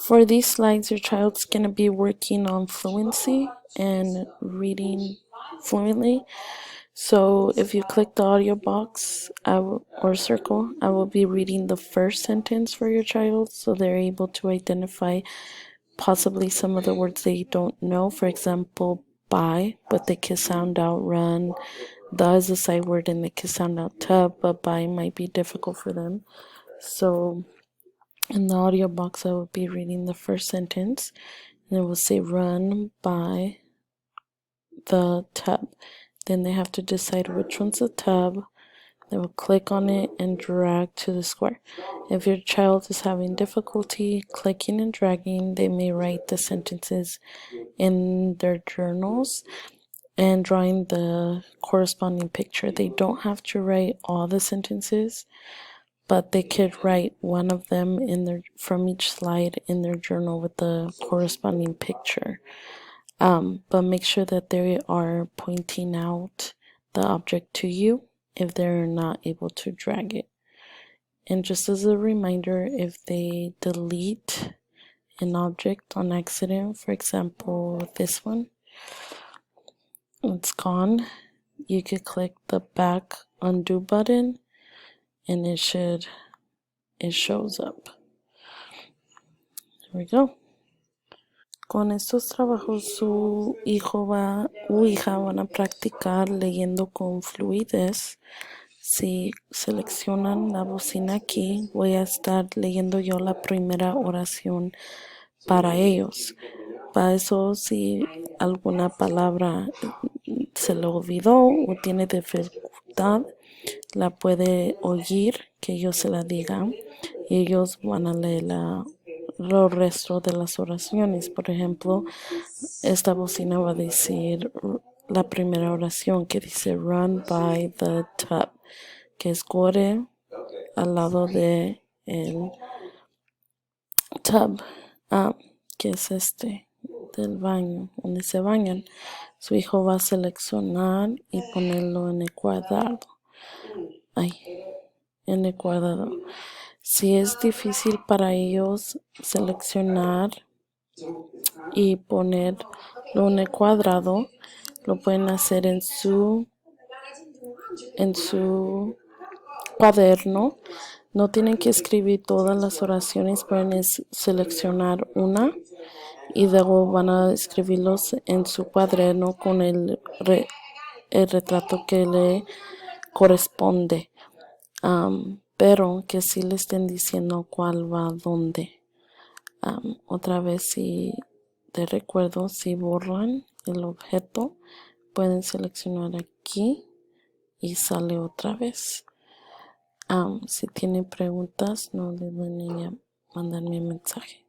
For these slides, your child's going to be working on fluency and reading fluently. So if you click the audio box or circle, I will be reading the first sentence for your child so they're able to identify possibly some of the words they don't know. For example, buy, but they can sound out run. The is a sight word and they can sound out tub, but buy might be difficult for them. So in the audio box, I will be reading the first sentence, and it will say run by the tub. Then they have to decide which one's the tub. They will click on it and drag to the square. If your child is having difficulty clicking and dragging, they may write the sentences in their journals and drawing the corresponding picture. They don't have to write all the sentences, but they could write one of them from each slide in their journal with the corresponding picture. But make sure that they are pointing out the object to you if they're not able to drag it. And just as a reminder, if they delete an object on accident, for example, this one, it's gone, you could click the back undo button and it shows up. There we go. Con estos trabajos su hijo o hija van a practicar leyendo con fluidez. Si seleccionan la bocina aquí, voy a estar leyendo yo la primera oración para ellos. Para eso, si alguna palabra se le olvidó o tiene dificultad, la puede oír que yo se la diga y ellos van a leer los restos de las oraciones. Por ejemplo, esta bocina va a decir la primera oración que dice run by the tub, que es corre al lado de el tub, que es del baño, donde se bañan. Su hijo va a seleccionar y ponerlo en el cuadrado. En el cuadrado. Si es difícil para ellos seleccionar y ponerlo en el cuadrado, lo pueden hacer en su cuaderno. No tienen que escribir todas las oraciones, pueden seleccionar una y luego van a escribirlos en su cuaderno con el retrato que le corresponde. Pero que sí le estén diciendo cuál va dónde. Otra vez, si te recuerdo, si borran el objeto, pueden seleccionar aquí y sale otra vez. Si tienen preguntas, no duden en mandarme un mensaje.